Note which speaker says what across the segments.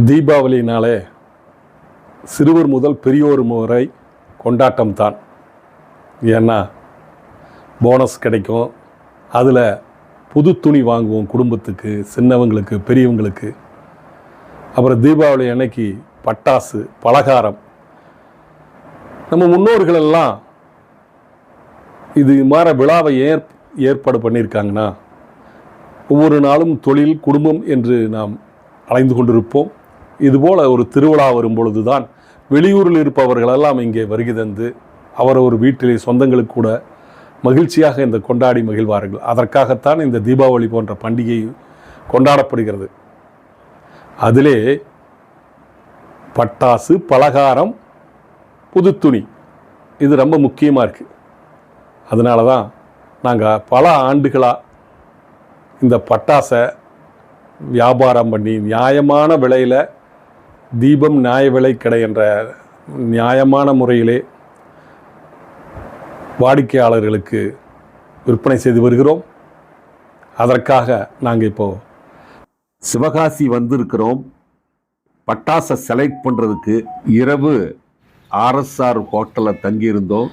Speaker 1: தீபாவளினாலே சிறுவர் முதல் பெரியோர் முறை கொண்டாட்டம் தான். ஏன்னா போனஸ் கிடைக்கும், அதில் புது துணி வாங்குவோம் குடும்பத்துக்கு, சின்னவங்களுக்கு பெரியவங்களுக்கு. அப்புறம் தீபாவளி அன்னைக்கு பட்டாசு பலகாரம். நம்ம முன்னோர்களெல்லாம் இது மாதிரி விழாவை ஏற்பாடு பண்ணியிருக்காங்கன்னா ஒவ்வொரு நாளும் தொழில் குடும்பம் என்று நாம் அலைந்து கொண்டிருப்போம். இதுபோல் ஒரு திருவிழா வரும்பொழுது தான் வெளியூரில் இருப்பவர்களெல்லாம் இங்கே வருகை தந்து அவரவர் வீட்டிலே சொந்தங்களுக்கு கூட மகிழ்ச்சியாக இந்த கொண்டாடி மகிழ்வார்கள். அதற்காகத்தான் இந்த தீபாவளி போன்ற பண்டிகை கொண்டாடப்படுகிறது. அதிலே பட்டாசு பலகாரம் புது துணி இது ரொம்ப முக்கியமாக இருக்குது. அதனால தான் நாங்கள் பல ஆண்டுகளாக இந்த பட்டாசை வியாபாரம் பண்ணி நியாயமான விலையில் தீபம் நியாய விலை கடை என்ற நியாயமான முறையிலே வாடிக்கையாளர்களுக்கு விற்பனை செய்து வருகிறோம். அதற்காக நாங்கள் இப்போது சிவகாசி வந்திருக்கிறோம். பட்டாசை செலக்ட் பண்ணுறதுக்கு இரவு ஆர்எஸ்ஆர் ஹோட்டலில் தங்கியிருந்தோம்.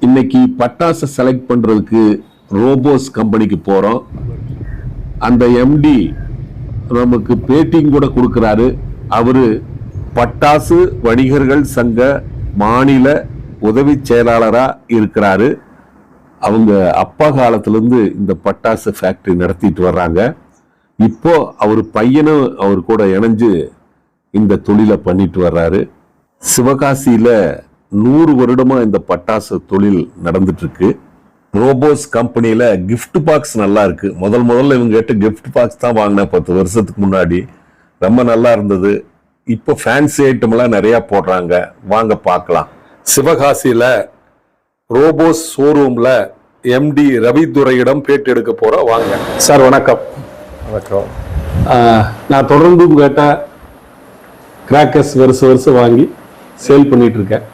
Speaker 1: இன்னைக்கு பட்டாசை செலக்ட் பண்ணுறதுக்கு ரோபோஸ் கம்பெனிக்கு போகிறோம். அந்த எம்டி நமக்கு பேட்டிங் கூட கொடுக்குறாரு. அவரு பட்டாசு வணிகர்கள் சங்க மாநில உதவி செயலாளராக இருக்கிறாரு. அவங்க அப்பா காலத்திலேருந்து இந்த பட்டாசு ஃபேக்டரி நடத்திட்டு வர்றாங்க. இப்போ அவர் பையனும் அவர் கூட இணைஞ்சு இந்த தொழிலை பண்ணிட்டு வர்றாரு. சிவகாசியில் 100 வருடமா இந்த பட்டாசு தொழில் நடந்துட்டு இருக்கு. ரோபோஸ் கம்பெனியில கிஃப்ட் பாக்ஸ் நல்லா இருக்கு. முதல்ல இவங்க கிட்ட கிஃப்ட் பாக்ஸ் தான் வாங்கினேன் 10 வருஷத்துக்கு முன்னாடி. ரொம்ப நல்லா இருந்தது. இப்போ ஃபேன்சி ஐட்டம் எல்லாம் நிறைய போடுறாங்க, வாங்க பார்க்கலாம். சிவகாசியில ரோபோஸ் ஷோரூம்ல எம்டி ரவிதுரையிடம் பேட்டி எடுக்க போறோம். வாங்க சார். வணக்கம்.
Speaker 2: வணக்கம்.
Speaker 1: நான் தொடர்ந்து கேட்ட கிராக்கர்ஸ் வருஷம் வாங்கி சேல் பண்ணிட்டு இருக்கேன்.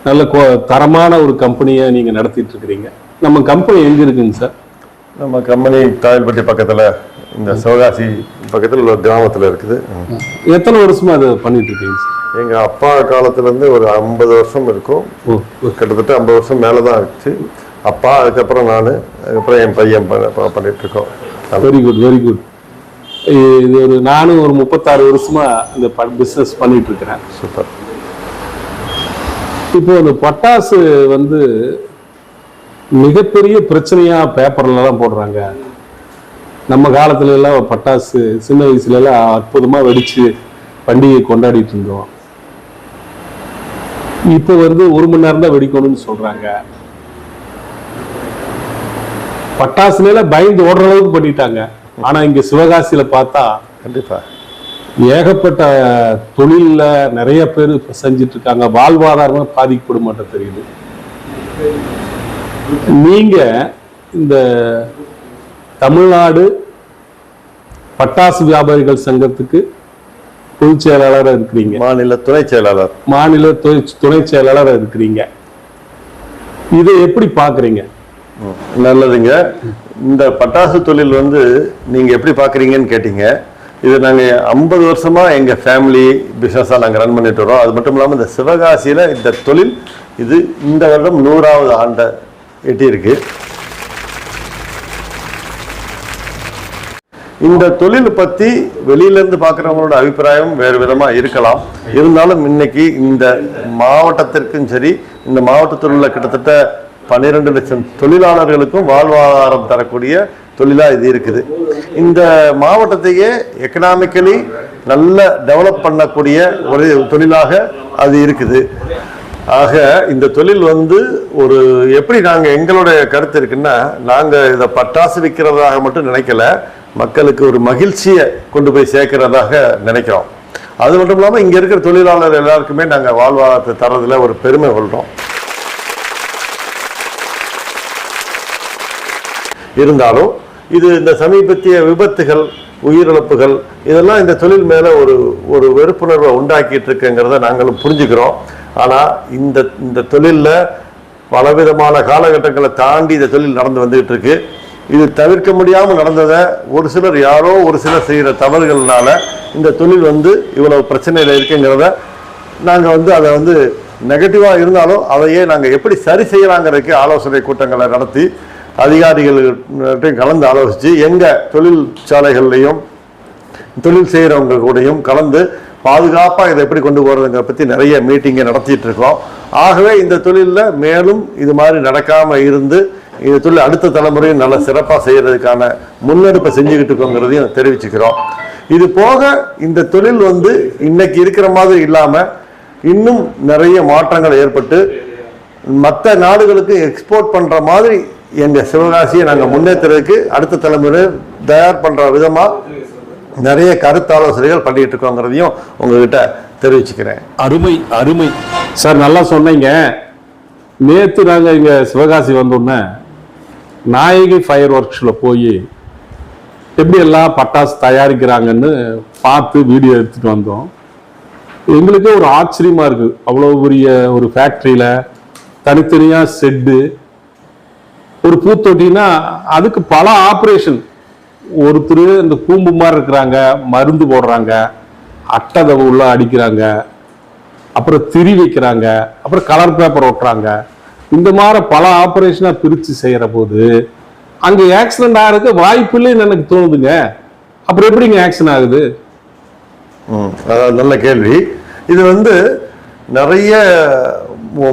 Speaker 1: நல்ல தரமான ஒரு கம்பெனியை நீங்கள் நடத்திட்டு இருக்கிறீங்க. நம்ம கம்பெனி எங்கே இருக்குங்க சார்?
Speaker 2: நம்ம கம்பெனி தாயல்பட்டி பக்கத்தில், இந்த சிவகாசி பக்கத்தில் ஒரு கிராமத்தில் இருக்குது.
Speaker 1: எத்தனை வருஷமா அதை பண்ணிட்டு இருக்கீங்க சார்?
Speaker 2: எங்கள் அப்பா காலத்துலேருந்து ஒரு 50 வருஷம் இருக்கும். கிட்டத்தட்ட 50 வருஷம் மேலே தான் ஆச்சு. அப்பா, அதுக்கப்புறம் நான், அதுக்கப்புறம் என் பையன் பண்ணிட்டு இருக்கோம்.
Speaker 1: Very good, very good. இது நானும் ஒரு 36 வருஷமா இந்த பிஸ்னஸ் பண்ணிட்டு இருக்கிறேன்.
Speaker 2: சூப்பர்.
Speaker 1: இப்போ இந்த பட்டாசு மிகப்பெரிய பிரச்சனையா பேப்பர்ல தான் போடுறாங்க. நம்ம காலத்துல எல்லாம் பட்டாசு சின்ன வயசுல எல்லாம் அற்புதமா வெடிச்சு பண்டிகை கொண்டாடிட்டு இருந்தோம். இப்போ 1 மணி நேரம் தான் வெடிக்கணும்னு சொல்றாங்க. பட்டாசுல எல்லாம் பயந்து ஓடுற அளவுக்கு பண்ணிட்டாங்க. ஆனா இங்க சிவகாசியில பார்த்தா
Speaker 2: கண்டிப்பா
Speaker 1: ஏகப்பட்ட தொழில்ல நிறைய பேர் செஞ்சிட்டு இருக்காங்க. வாழ்வாதாரமா பாதிக்கப்பட மாட்டேன் தெரியுது. நீங்க இந்த தமிழ்நாடு பட்டாசு வியாபாரிகள் சங்கத்துக்கு பொதுச் செயலாளராக இருக்கிறீங்க.
Speaker 2: மாநில துணை செயலாளர்.
Speaker 1: மாநில துணை செயலாளராக இருக்கிறீங்க. இதை எப்படி பாக்குறீங்க?
Speaker 2: நல்லதுங்க. இந்த பட்டாசு தொழில் நீங்க எப்படி பாக்குறீங்கன்னு கேட்டீங்க. இது நாங்கள் 50 வருஷமா எங்கள் ஃபேமிலி பிஸ்னஸாக நாங்கள் ரன் பண்ணிட்டு வரோம். அது மட்டும் இல்லாமல் இந்த சிவகாசியில் இந்த தொழில் இது இந்த வருடம் 100வது ஆண்டை எட்டியிருக்கு. இந்த தொழில் பற்றி வெளியிலேருந்து பார்க்குறவங்களோட அபிப்பிராயம் வேறு விதமாக இருக்கலாம். இருந்தாலும் இன்னைக்கு இந்த மாவட்டத்திற்கும் சரி, இந்த மாவட்டத்தில் உள்ள கிட்டத்தட்ட 12 லட்சம் தொழிலாளர்களுக்கும் வாழ்வாதாரம் தரக்கூடிய தொழிலாக இது இருக்குது. இந்த மாவட்டத்தையே எக்கனாமிக்கலி நல்ல டெவலப் பண்ணக்கூடிய ஒரு தொழிலாக அது இருக்குது. ஆக இந்த தொழில் ஒரு எப்படி நாங்கள் எங்களுடைய கருத்து இருக்குன்னா, நாங்கள் இதை பட்டாசு விற்கிறதாக மட்டும் நினைக்கல, மக்களுக்கு ஒரு மகிழ்ச்சியை கொண்டு போய் சேர்க்கிறதாக நினைக்கிறோம். அது மட்டும் இல்லாமல் இங்கே இருக்கிற தொழிலாளர் எல்லாருக்குமே நாங்கள் வாழ்வாதாரத்தை தரதுல ஒரு பெருமை கொள்கிறோம். இருந்தாலும் இது இந்த சமீபத்திய விபத்துகள், உயிரிழப்புகள் இதெல்லாம் இந்த தொழில் மேலே ஒரு வெறுப்புணர்வை உண்டாக்கிட்டு இருக்குங்கிறத நாங்களும் புரிஞ்சுக்கிறோம். ஆனால் இந்த தொழிலில் பலவிதமான காலகட்டங்களை தாண்டி இந்த தொழில் நடந்து வந்துகிட்டு இருக்கு. இது தவிர்க்க முடியாமல் நடந்ததை ஒரு சிலர் யாரோ ஒரு சிலர் செய்கிற தவறுகள்னால இந்த தொழில் வந்து இவ்வளவு பிரச்சனையில் இருக்குங்கிறத நாங்கள் அதை நெகட்டிவாக இருந்தாலும் அதையே நாங்கள் எப்படி சரி செய்யலாங்கிறதுக்கு ஆலோசனை கூட்டங்களை நடத்தி அதிகாரிகள்கிட்டையும் கலந்து ஆலோசித்து எங்கள் தொழிற்சாலைகள்லையும் தொழில் செய்கிறவங்க கூடயும் கலந்து பாதுகாப்பாக இதை எப்படி கொண்டு போகிறதுங்கிற பற்றி நிறைய மீட்டிங்கை நடத்திட்டு இருக்கோம். ஆகவே இந்த தொழிலில் மேலும் இது மாதிரி நடக்காமல் இருந்து இந்த தொழில் அடுத்த தலைமுறையும் நல்ல சிறப்பாக செய்கிறதுக்கான முன்னெடுப்பை செஞ்சுக்கிட்டு இருக்கோங்கிறதையும் தெரிவிச்சுக்கிறோம். இது போக இந்த தொழில் இன்னைக்கு இருக்கிற மாதிரி இல்லாமல் இன்னும் நிறைய மாற்றங்கள் ஏற்பட்டு மற்ற நாடுகளுக்கு எக்ஸ்போர்ட் பண்ணுற மாதிரி எங்கள் சிவகாசியை நாங்கள் முன்னேற்றுறதுக்கு அடுத்த தலைமுறை தயார் பண்ணுற விதமாக நிறைய கருத்தாலோசனைகள் பண்ணிட்டு இருக்கோங்கிறதையும் உங்ககிட்ட தெரிவிச்சுக்கிறேன்.
Speaker 1: அருமை அருமை சார், நல்லா சொன்னீங்க. நேற்று நாங்கள் இங்கே சிவகாசி வந்தோடனே நாயகி ஃபயர் ஒர்க்ஸில் போய் எப்படி எல்லாம் பட்டாசு தயாரிக்கிறாங்கன்னு பார்த்து வீடியோ எடுத்துட்டு வந்தோம். எங்களுக்கே ஒரு ஆச்சரியமா இருக்கு. அவ்வளோ பெரிய ஒரு ஃபேக்ட்ரியில தனித்தனியாக செட்டு, ஒரு பூத்தொட்டினா அதுக்கு பல ஆப்ரேஷன். ஒருத்தர் இந்த கூம்பு மாதிரி இருக்கிறாங்க, மருந்து போடுறாங்க, அட்டை உள்ள அடிக்கிறாங்க, அப்புறம் திரி வைக்கிறாங்க, அப்புறம் கலர் பேப்பர் ஒட்டுறாங்க. இந்த மாதிரி பல ஆப்ரேஷனாக பிரித்து செய்கிற போது அங்கே ஆக்சிடென்ட் ஆகிறதுக்கு வாய்ப்பு இல்லைன்னு எனக்கு தோணுதுங்க. அப்புறம் எப்படிங்க ஆக்சிடென்ட் ஆகுது?
Speaker 2: நல்ல கேள்வி. இது நிறைய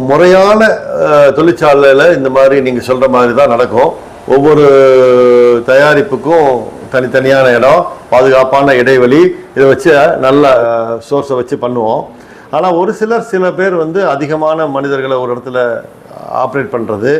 Speaker 2: முறையான தொழிற்சாலையில் இந்த மாதிரி நீங்கள் சொல்கிற மாதிரி தான் நடக்கும். ஒவ்வொரு தயாரிப்புக்கும் தனித்தனியான இடம், பாதுகாப்பான இடைவெளி, இதை வச்சு நல்ல சோர்ஸை வச்சு பண்ணுவோம். ஆனால் ஒரு சில பேர் அதிகமான மனிதர்களை ஒரு இடத்துல ஆப்ரேட் பண்ணுறது,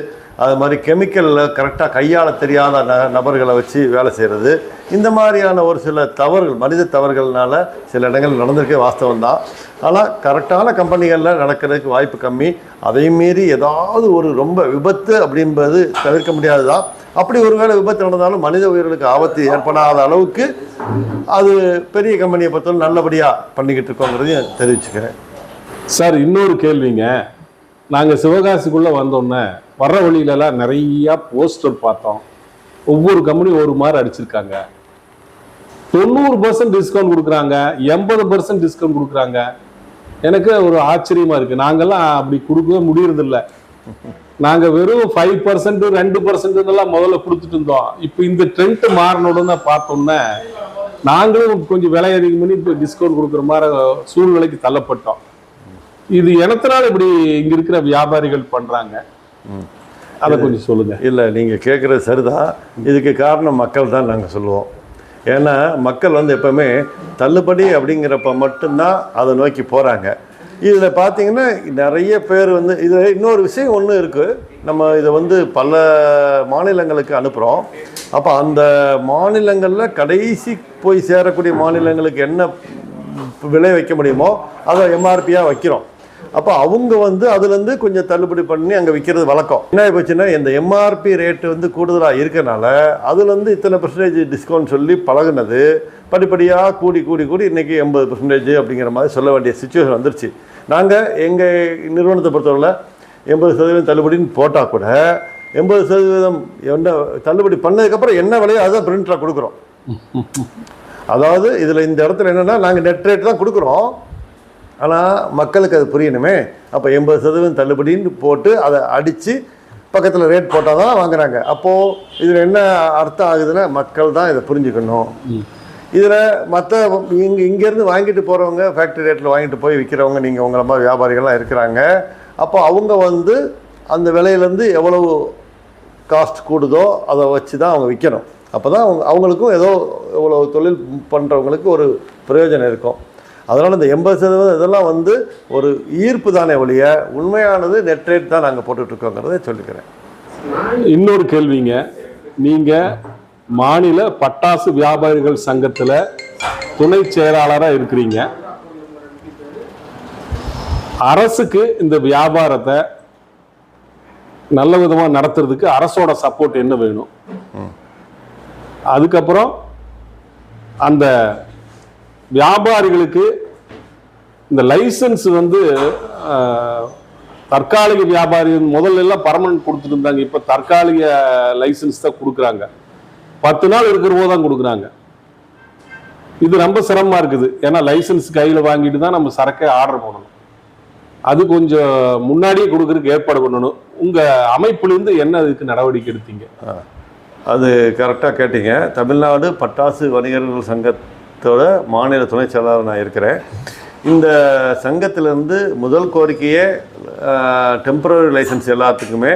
Speaker 2: அது மாதிரி கெமிக்கலில் கரெக்டாக கையாள தெரியாத நபர்களை வச்சு வேலை செய்கிறது, இந்த மாதிரியான ஒரு சில தவறுகள், மனித தவறுகள்னால சில இடங்கள் நடந்திருக்கே வாஸ்தவம் தான். ஆனால் கரெக்டான கம்பெனிகளில் நடக்கிறதுக்கு வாய்ப்பு கம்மி. அதையும் மீறி ஏதாவது ஒரு ரொம்ப விபத்து அப்படின்றது தவிர்க்க முடியாது தான். அப்படி ஒருவேளை விபத்து நடந்தாலும் மனித உயிர்களுக்கு ஆபத்து ஏற்படாத அளவுக்கு அது பெரிய கம்பெனியை பொறுத்தவரை நல்லபடியாக பண்ணிக்கிட்டு இருக்கோங்கிறதையும் தெரிவிச்சுக்கிறேன்.
Speaker 1: சார், இன்னொரு கேள்விங்க. நாங்கள் சிவகாசிக்குள்ளே வந்தோன்னே வர்ற வழியிலலாம் நிறையா போஸ்டர் பார்த்தோம். ஒவ்வொரு கம்பெனியும் ஒரு மாதிரி அடிச்சிருக்காங்க. 90% டிஸ்கவுண்ட் கொடுக்குறாங்க, 80% டிஸ்கவுண்ட் கொடுக்குறாங்க. எனக்கு ஒரு ஆச்சரியமா இருக்கு. நாங்கெல்லாம் அப்படி கொடுக்கவே முடியறதில்ல. நாங்கள் வெறும் 5%, 2% முதல்ல கொடுத்துட்டு இருந்தோம். இப்போ இந்த ட்ரெண்ட் மாறினோட பார்த்தோன்னே நாங்களும் கொஞ்சம் விலை அதிகம் பண்ணி இப்போ டிஸ்கவுண்ட் கொடுக்குற மாதிரி சூழ்நிலைக்கு தள்ளப்பட்டோம். இது எனத்தினால இப்படி இங்க இருக்கிற வியாபாரிகள் பண்றாங்க, அதை கொஞ்சம் சொல்லுங்க.
Speaker 2: இல்லை, நீங்கள் கேட்குறது சரிதான். இதுக்கு காரணம் மக்கள் தான் நாங்கள் சொல்லுவோம். ஏன்னா மக்கள் எப்பவுமே தள்ளுபடி அப்படிங்கிறப்ப மட்டும்தான் அதை நோக்கி போகிறாங்க. இதில் பார்த்தீங்கன்னா நிறைய பேர் இதில் இன்னொரு விஷயம் ஒன்று இருக்குது. நம்ம இதை பல மாநிலங்களுக்கு அனுப்புகிறோம். அப்போ அந்த மாநிலங்களில் கடைசி போய் சேரக்கூடிய மாநிலங்களுக்கு என்ன விலை வைக்க முடியுமோ அதை எம்ஆர்பியாக வைக்கிறோம். அப்போ அவங்க அதுலேருந்து கொஞ்சம் தள்ளுபடி பண்ணி அங்கே விற்கிறது வழக்கம். என்ன போச்சுன்னா, இந்த எம்ஆர்பி ரேட்டு கூடுதலாக இருக்கனால அதுலேருந்து இத்தனை % டிஸ்கவுண்ட் சொல்லி பழகுனது படிப்படியாக கூடி கூடி கூடி இன்றைக்கி 80% அப்படிங்கிற மாதிரி சொல்ல வேண்டிய சுச்சுவேஷன் வந்துருச்சு. நாங்கள் எங்கள் நிறுவனத்தை பொறுத்தவரை 80% தள்ளுபடின்னு போட்டால் கூட 80% என்ன தள்ளுபடி பண்ணதுக்கப்புறம் என்ன விலையோ அதுதான் பிரிண்டாக கொடுக்குறோம். அதாவது இதில் இந்த இடத்துல என்னென்னா, நாங்கள் நெட் ரேட் தான் கொடுக்குறோம். ஆனால் மக்களுக்கு அது புரியணுமே. அப்போ 80% தள்ளுபடின்னு போட்டு அதை அடித்து பக்கத்தில் ரேட் போட்டால் தான் வாங்குறாங்க. அப்போது இதில் என்ன அர்த்தம் ஆகுதுன்னா, மக்கள் தான் இதை புரிஞ்சுக்கணும். இதில் மற்ற இங்கேருந்து வாங்கிட்டு போகிறவங்க, ஃபேக்ட்ரி ரேட்டில் வாங்கிட்டு போய் விற்கிறவங்க, நீங்கள் உங்களை மாதிரி வியாபாரிகள்லாம் இருக்கிறாங்க. அப்போ அவங்க அந்த விலையிலேருந்து எவ்வளவு காஸ்ட் கூடுதோ அதை வச்சு தான் அவங்க விற்கணும். அப்போ தான் அவங்களுக்கும் ஏதோ இவ்வளோ தொழில் பண்ணுறவங்களுக்கு ஒரு பிரயோஜனம் இருக்கும். அதனால் இந்த 80% இதெல்லாம் ஒரு ஈர்ப்பு தானே ஒழிய உண்மையானது நெட் ரேட் தான் நாங்கள் போட்டுட்ருக்கோங்கிறத சொல்லிக்கிறேன்.
Speaker 1: இன்னொரு கேள்விங்க. நீங்கள் மாநில பட்டாசு வியாபாரிகள் சங்கத்தில் துணை செயலாளராக இருக்கிறீங்க. அரசுக்கு இந்த வியாபாரத்தை நல்ல விதமாக நடத்துறதுக்கு அரசோட சப்போர்ட் என்ன வேணும்? அதுக்கப்புறம் அந்த வியாபாரிகளுக்கு இந்த லைசன்ஸ் தற்காலிக வியாபாரி முதல்ல எல்லாம் பர்மனன்ட் கொடுத்துட்டு இருந்தாங்க. இப்போ தற்காலிக லைசன்ஸ் தான் கொடுக்குறாங்க. 10 நாள் இருக்கிற போது தான் கொடுக்குறாங்க. இது ரொம்ப சிரமமா இருக்குது. ஏன்னா லைசன்ஸ் கையில வாங்கிட்டு தான் நம்ம சரக்கை ஆர்டர் பண்ணணும். அது கொஞ்சம் முன்னாடியே கொடுக்கறதுக்கு ஏற்பாடு பண்ணணும். உங்க அமைப்புலேருந்து என்ன அதுக்கு நடவடிக்கை எடுத்தீங்க?
Speaker 2: அது கரெக்டாக கேட்டீங்க. தமிழ்நாடு பட்டாசு வணிகர்கள் சங்கத்தோட மாநில துணை செயலாளர் நான் இருக்கிறேன். இந்த சங்கத்திலேருந்து முதல் கோரிக்கையே டெம்பரரி லைசன்ஸ் எல்லாத்துக்குமே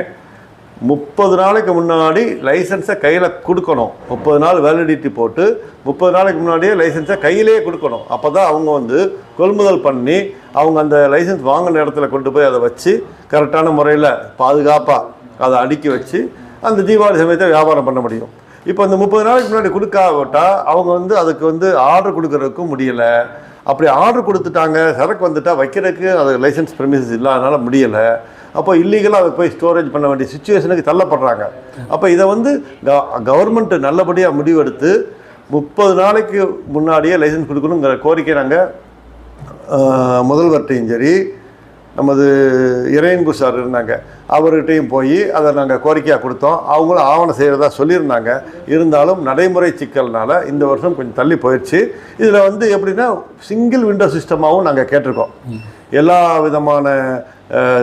Speaker 2: 30 நாளைக்கு முன்னாடி லைசன்ஸை கையில் கொடுக்கணும். 30 நாள் வேலிடிட்டி போட்டு 30 நாளைக்கு முன்னாடியே லைசன்ஸை கையிலேயே கொடுக்கணும். அப்போ தான் அவங்க வந்து கொள்முதல் பண்ணி அவங்க அந்த லைசன்ஸ் வாங்கின இடத்துல கொண்டு போய் அதை வச்சு கரெக்டான முறையில் பாதுகாப்பாக அதை அடுக்கி வச்சு அந்த தீபாவளி சமயத்தை வியாபாரம் பண்ண முடியும். இப்போ அந்த 30 நாளைக்கு முன்னாடி கொடுக்காவிட்டால் அவங்க வந்து அதுக்கு வந்து ஆர்டர் கொடுக்கறதுக்கும் முடியலை. அப்படி ஆர்டர் கொடுத்துட்டாங்க, சரக்கு வந்துட்டால் வைக்கிறதுக்கு அது லைசன்ஸ் ப்ரெமிசஸ் இல்லை, அதனால் முடியலை. அப்போ இல்லீகலாக அதை போய் ஸ்டோரேஜ் பண்ண வேண்டிய சுச்சுவேஷனுக்கு தள்ளப்படுறாங்க. அப்போ இதை வந்து கவர்மெண்ட் நல்லபடியாக முடிவெடுத்து 30 நாளைக்கு முன்னாடியே லைசன்ஸ் கொடுக்கணுங்கிற கோரிக்கை நாங்கள் முதல்வர்கிட்டையும் சரி, நமது இறையன்பு சார் இருந்தாங்க, அவர்கிட்டையும் போய் அதை நாங்கள் கோரிக்கையாக கொடுத்தோம். அவங்களும் ஆவணம் செய்கிறதா சொல்லியிருந்தாங்க. இருந்தாலும் நடைமுறை சிக்கல்னால இந்த வருஷம் கொஞ்சம் தள்ளி போயிடுச்சு. இதில் வந்து எப்படின்னா சிங்கிள் விண்டோ சிஸ்டமாகவும் நாங்கள் கேட்டிருக்கோம். எல்லா விதமான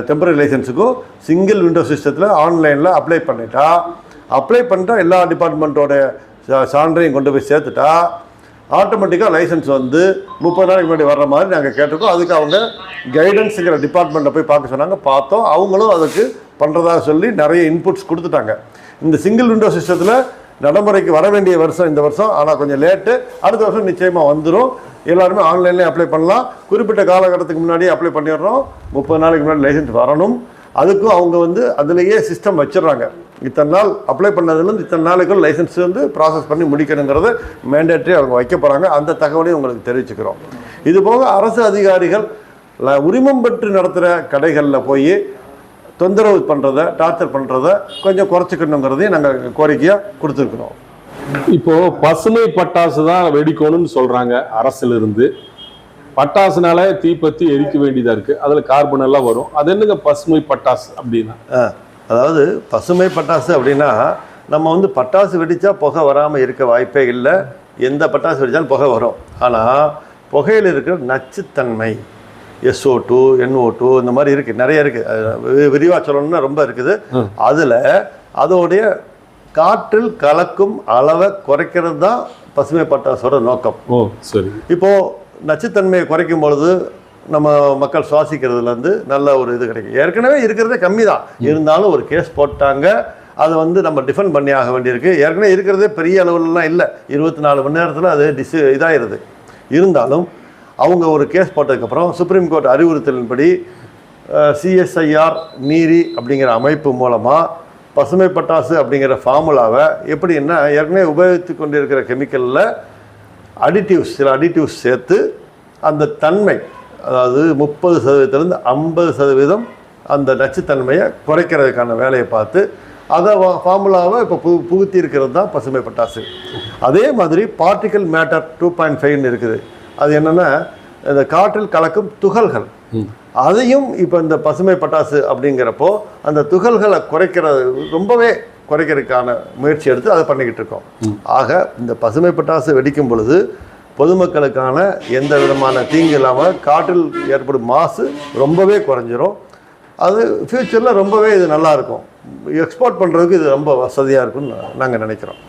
Speaker 2: டெம்பரரி லைசன்ஸுக்கும் சிங்கிள் விண்டோ சிஸ்டத்தில் ஆன்லைனில் அப்ளை பண்ணிட்டா எல்லா டிபார்ட்மெண்ட்டோட சான்றையும் கொண்டு போய் சேர்த்துட்டா ஆட்டோமேட்டிக்காக லைசன்ஸ் வந்து 30 நாளைக்கு முன்னாடி வர்ற மாதிரி நாங்கள் கேட்டிருக்கோம். அதுக்கு அவங்க கைடன்ஸுங்கிற டிபார்ட்மெண்ட்டை போய் பார்க்க சொன்னாங்க. பார்த்தோம், அவங்களும் அதுக்கு பண்ணுறதாக சொல்லி நிறைய இன்புட்ஸ் கொடுத்துட்டாங்க. இந்த சிங்கிள் விண்டோ சிஸ்டத்தில் நடைமுறைக்கு வர வேண்டிய வருஷம் இந்த வருஷம், ஆனால் கொஞ்சம் லேட்டு. அடுத்த வருஷம் நிச்சயமாக வந்துடும். எல்லாருமே ஆன்லைன்லேயே அப்ளை பண்ணலாம். குறிப்பிட்ட காலகட்டத்துக்கு முன்னாடியே அப்ளை பண்ணிடுறோம். 30 நாளைக்கு முன்னாடி லைசன்ஸ் வரணும். அதுக்கும் அவங்க வந்து அதிலேயே சிஸ்டம் வச்சிடறாங்க. இத்தனை நாள் அப்ளை பண்ணதுலேருந்து இத்தனை நாளைக்குள்ள லைசன்ஸ் வந்து ப்ராசஸ் பண்ணி முடிக்கணுங்கிறது மேண்டேட்ரி அவங்க வைக்க போகிறாங்க. அந்த தகவலையும் உங்களுக்கு தெரிவிச்சுக்கிறோம். இது போக அரசு அதிகாரிகள் உரிமம் பெற்று நடத்துகிற கடைகளில் போய் தொந்தரவு பண்ணுறதை, டார்ச்சர் பண்ணுறதை கொஞ்சம் குறைச்சிக்கணுங்கிறதையும் நாங்கள் கோரிக்கையாக கொடுத்துருக்குறோம்.
Speaker 1: இப்போ பசுமை பட்டாசு தான் வெடிக்கணும்னு சொல்றாங்க அரசுல இருந்து. பட்டாசுனால தீப்பத்தி எரிக்க வேண்டியதா இருக்கு, அதுல கார்பன் எல்லாம் வரும். அது என்னங்க பசுமை பட்டாசு அப்படின்னா?
Speaker 2: அதாவது பசுமை பட்டாசு அப்படின்னா நம்ம வந்து பட்டாசு வெடிச்சா புகை வராமல் இருக்க வாய்ப்பே இல்லை. எந்த பட்டாசு வெடித்தாலும் புகை வரும். ஆனால் புகையில் இருக்கிற நச்சுத்தன்மை SO2, NO2 இந்த மாதிரி இருக்குது, நிறைய இருக்குது. விரிவாக சொல்லணும்னா ரொம்ப இருக்குது. அதில் அதோடைய காற்றில் கலக்கும் அளவை குறைக்கிறது தான் பசுமை பட்டாசோட நோக்கம்.
Speaker 1: சரி.
Speaker 2: இப்போது நச்சுத்தன்மையை குறைக்கும் பொழுது நம்ம மக்கள் சுவாசிக்கிறதுலேருந்து நல்ல ஒரு இது கிடைக்கும். ஏற்கனவே இருக்கிறதே கம்மி தான். இருந்தாலும் ஒரு கேஸ் போட்டாங்க, அதை வந்து நம்ம டிஃபெண்ட் பண்ணி ஆக வேண்டியிருக்கு. ஏற்கனவே இருக்கிறதே பெரிய அளவுலலாம் இல்லை. 24 மணி நேரத்தில் அது இதாகிடுது. இருந்தாலும் அவங்க ஒரு கேஸ் போட்டதுக்கப்புறம் சுப்ரீம் கோர்ட் அறிவுறுத்தலின்படி CSIR நீரி அப்படிங்கிற அமைப்பு மூலமாக பசுமை பட்டாசு அப்படிங்கிற ஃபார்முலாவை எப்படின்னா ஏற்கனவே உபயோகித்து கொண்டிருக்கிற கெமிக்கலில் சில அடிட்டிவ்ஸ் சேர்த்து அந்த தன்மை, அதாவது 30% 50% அந்த நச்சுத்தன்மையை குறைக்கிறதுக்கான வேலையை பார்த்து அதை ஃபார்முலாவை இப்போ புகுத்தி இருக்கிறது தான் பசுமை பட்டாசு. அதே மாதிரி பார்ட்டிக்கல் மேட்டர் 2.5 இருக்குது. அது என்னென்னா இந்த காற்றில் கலக்கும் துகள்கள். அதையும் இப்போ இந்த பசுமை பட்டாசு அப்படிங்கிறப்போ அந்த துகள்களை ரொம்பவே குறைக்கிறதுக்கான முயற்சி எடுத்து அதை பண்ணிக்கிட்டு இருக்கோம். ஆக இந்த பசுமை பட்டாசு வெடிக்கும் பொழுது பொதுமக்களுக்கான எந்த விதமான தீங்கு இல்லாமல் காற்றில் ஏற்படும் மாசு ரொம்பவே குறைஞ்சிரும். அது ஃப்யூச்சரில் ரொம்பவே இது நல்லாயிருக்கும். எக்ஸ்போர்ட் பண்ணுறதுக்கு இது ரொம்ப வசதியாக இருக்குன்னு நாங்கள் நினைக்கிறோம்.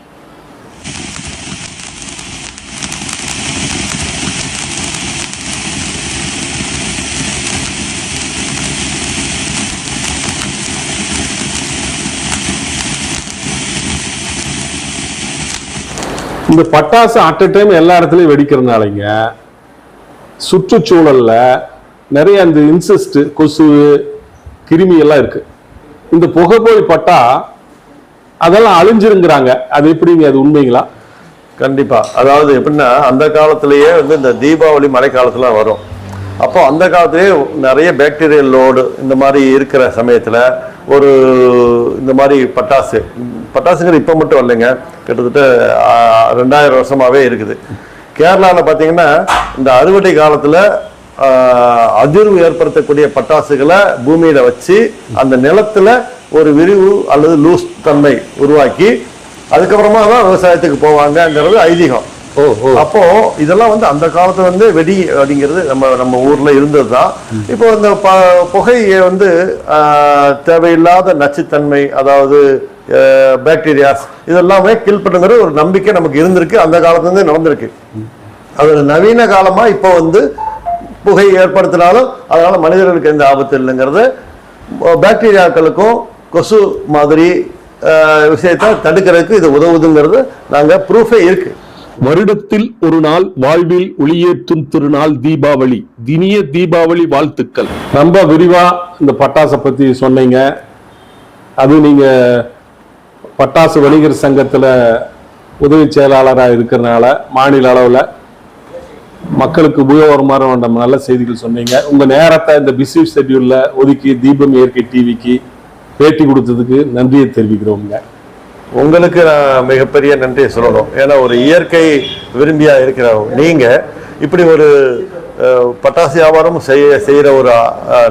Speaker 1: இந்த பட்டாசு அட் அ டைம் எல்லா இடத்துலையும் வெடிக்கிறதுனாலங்க சுற்றுச்சூழல்ல நிறைய அந்த இன்செஸ்ட், கொசு, கிருமி எல்லாம் இருக்கு. இந்த புகை போய் பட்டா அதெல்லாம் அழிஞ்சிருங்கிறாங்க. அது எப்படிங்க, அது உண்மைங்களா?
Speaker 2: கண்டிப்பாக. அதாவது எப்படின்னா அந்த காலத்திலேயே வந்து இந்த தீபாவளி மழை காலத்தில் வரும். அப்போ அந்த காலத்திலேயே நிறைய பாக்டீரியல் லோடு இந்த மாதிரி இருக்கிற சமயத்தில் ஒரு இந்த மாதிரி பட்டாசுங்கிற இப்போ மட்டும் இல்லைங்க, கிட்டத்தட்ட 2000 வருஷமாகவே இருக்குது. கேரளாவில் பார்த்தீங்கன்னா இந்த அறுவடை காலத்தில் அதிர்வு ஏற்படுத்தக்கூடிய பட்டாசுகளை பூமியில் வச்சு அந்த நிலத்தில் ஒரு விரிவு அல்லது லூஸ் தன்மை உருவாக்கி அதுக்கப்புறமா தான் விவசாயத்துக்கு போவாங்கங்கிறது ஐதீகம். அப்போ இதெல்லாம் வந்து அந்த காலத்துல வந்து வெடி அப்படிங்கிறது நம்ம ஊர்ல இருந்ததுதான். இப்போ இந்த புகை வந்து தேவையில்லாத நச்சுத்தன்மை, அதாவது பாக்டீரியாஸ் இதெல்லாமே கில் பண்ணுங்கிற ஒரு நம்பிக்கை நமக்கு இருந்திருக்கு, அந்த காலத்துல இருந்து நடந்திருக்கு. அது நவீன காலமா இப்போ வந்து புகை ஏற்படுத்தினாலும் அதனால மனிதர்களுக்கு எந்த ஆபத்து இல்லைங்கிறது, பாக்டீரியாக்களுக்கும் கொசு மாதிரி விஷயத்தை தடுக்கிறதுக்கு இது உதவுதுங்கிறது நாங்க ப்ரூஃபே இருக்கு.
Speaker 1: வருடத்தில் ஒரு நாள் வாழ்வில் ஒளியேற்றும் திருநாள் தீபாவளி. இனிய தீபாவளி வாழ்த்துக்கள். ரொம்ப விரிவா இந்த பட்டாசை பத்தி சொன்னீங்க. அது நீங்க பட்டாசு வணிகர் சங்கத்துல உதவி செயலாளராக இருக்கிறதுனால மாநில அளவில் மக்களுக்கு உபயோகமான நல்ல செய்திகள் சொன்னீங்க. உங்க நேரத்தை இந்த பிஸி ஷெட்யூல்ல ஒதுக்கி தீபம் இயற்கை டிவிக்கு பேட்டி கொடுத்ததுக்கு நன்றியை தெரிவிக்கிறோங்க.
Speaker 2: உங்களுக்கு நான் மிகப்பெரிய நன்றியை சொல்லணும். ஏன்னா ஒரு இயற்கை விரும்பியா இருக்கிறவங்க நீங்க இப்படி ஒரு பட்டாசு வியாபாரம் செய்யற ஒரு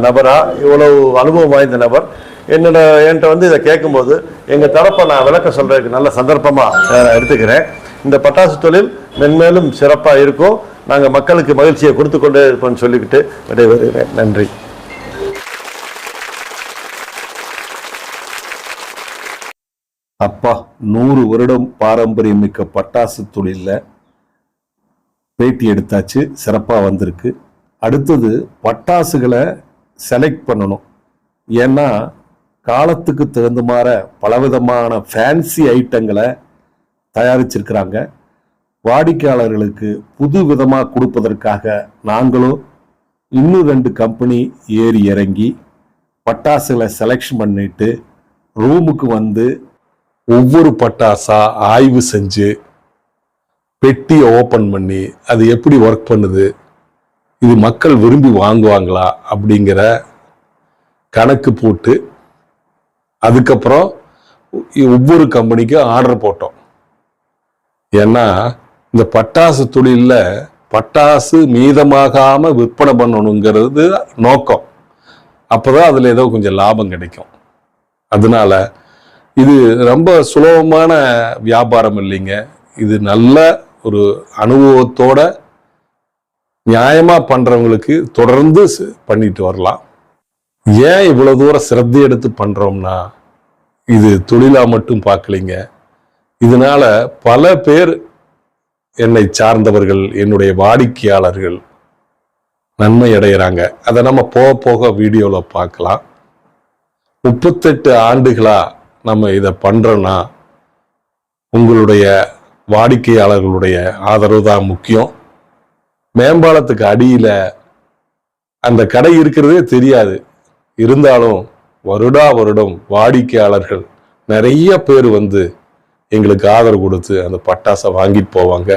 Speaker 2: நபரா, இவ்வளவு அனுபவம் வாய்ந்த நபர் என்கிட்ட வந்து இதை கேட்கும்போது எங்க தரப்பை நான் விளக்க சொல்றதுக்கு நல்ல சந்தர்ப்பமா எடுத்துக்கிறேன். இந்த பட்டாசு தொழில் மென்மேலும் சிறப்பா இருக்கும். நாங்க மக்களுக்கு மகிழ்ச்சியை கொடுத்து கொண்டே இருப்போம்னு சொல்லிக்கிட்டு விடைபெறுகிறேன். நன்றி.
Speaker 1: அப்பா, 100 வருடம் பாரம்பரியம் மிக்க பட்டாசு தொழில பேட்டி எடுத்தாச்சு, சிறப்பா வந்திருக்கு. அடுத்தது பட்டாசுகளை செலக்ட் பண்ணணும். ஏன்னா காலத்துக்கு தகுந்த மாதிரி பலவிதமான ஃபேன்சி ஐட்டங்களை தயாரிச்சிருக்கிறாங்க. வாடிக்கையாளர்களுக்கு புது விதமாக கொடுப்பதற்காக நாங்களும் இன்னும் 2 கம்பெனி ஏறி இறங்கி பட்டாசுகளை செலக்ஷன் பண்ணிட்டு ரூமுக்கு வந்து ஒவ்வொரு பட்டாசா ஆய்வு செஞ்சு பெட்டியை ஓப்பன் பண்ணி அது எப்படி ஒர்க் பண்ணுது, இது மக்கள் விரும்பி வாங்குவாங்களா அப்படிங்கிற கணக்கு போட்டு அதுக்கப்புறம் ஒவ்வொரு கம்பெனிக்கும் ஆர்டர் போட்டோம். ஏன்னா இந்த பட்டாசு தொழில பட்டாசு மீதமாகாம விற்பனை பண்ணணுங்கிறது நோக்கம். அப்பதான் அதுல ஏதோ கொஞ்சம் லாபம் கிடைக்கும். அதனால இது ரொம்ப சுலபமான வியாபாரம் இல்லைங்க. இது நல்ல ஒரு அனுபவத்தோட நியாயமா பண்றவங்களுக்கு தொடர்ந்து பண்ணிட்டு வரலாம். ஏன் இவ்வளவு தூரம் சிரத்தை எடுத்து பண்றோம்னா, இது தொழிலா மட்டும் பார்க்கலைங்க. இதனால பல பேர், என்னை சார்ந்தவர்கள், என்னுடைய வாடிக்கையாளர்கள் நன்மை அடைகிறாங்க. அதை நம்ம போக போக வீடியோல பார்க்கலாம். 38 ஆண்டுகளா நம்ம இதை பண்றோம்னா உங்களுடைய வாடிக்கையாளர்களுடைய ஆதரவு தான் முக்கியம். மேம்பாலத்துக்கு அடியில அந்த கடை இருக்கிறதே தெரியாது. இருந்தாலும் வருடா வருடம் வாடிக்கையாளர்கள் நிறைய பேர் வந்து எங்களுக்கு ஆதரவு கொடுத்து அந்த பட்டாசை வாங்கிட்டு போவாங்க.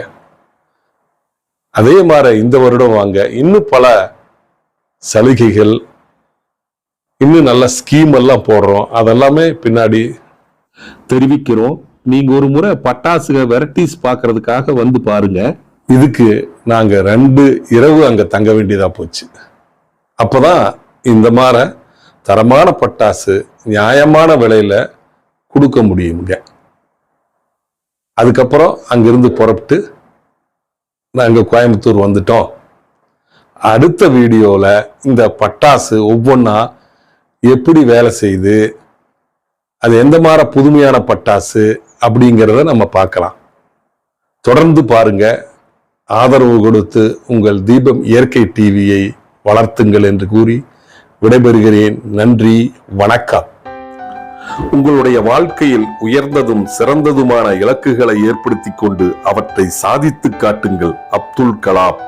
Speaker 1: அதே மாதிரி இந்த வருடம் வாங்க இன்னும் பல சலுகைகள், இன்னும் நல்ல ஸ்கீம் எல்லாம் போடுறோம். அதெல்லாமே பின்னாடி தெரிவிக்கிறோம். நீங்க ஒரு முறை பட்டாசுக வெரைட்டிஸ் பார்க்கறதுக்காக வந்து பாருங்க. இதுக்கு நாங்க 2 இரவு அங்க தங்க வேண்டியதா போச்சு. அப்பதான் இந்த மாதிரி தரமான பட்டாசு நியாயமான விலையில கொடுக்க முடியுங்க. அதுக்கப்புறம் அங்கிருந்து புறப்பட்டு நாங்க கோயம்புத்தூர் வந்துட்டோம். அடுத்த வீடியோல இந்த பட்டாசு ஒவ்வொன்னா எப்படி வேலை செய்யுது, அது எந்த மாதிரி புதுமையான பட்டாசு அப்படிங்கிறத நம்ம பார்க்கலாம். தொடர்ந்து பாருங்க. ஆதரவு கொடுத்து உங்கள் தீபம் இயற்கை டிவியை வளர்த்துங்கள் என்று கூறி விடைபெறுகிறேன். நன்றி, வணக்கம். உங்களுடைய வாழ்க்கையில் உயர்ந்ததும் சிறந்ததுமான இலக்குகளை ஏற்படுத்திக் கொண்டு அவற்றை சாதித்து காட்டுங்கள். அப்துல் கலாம்.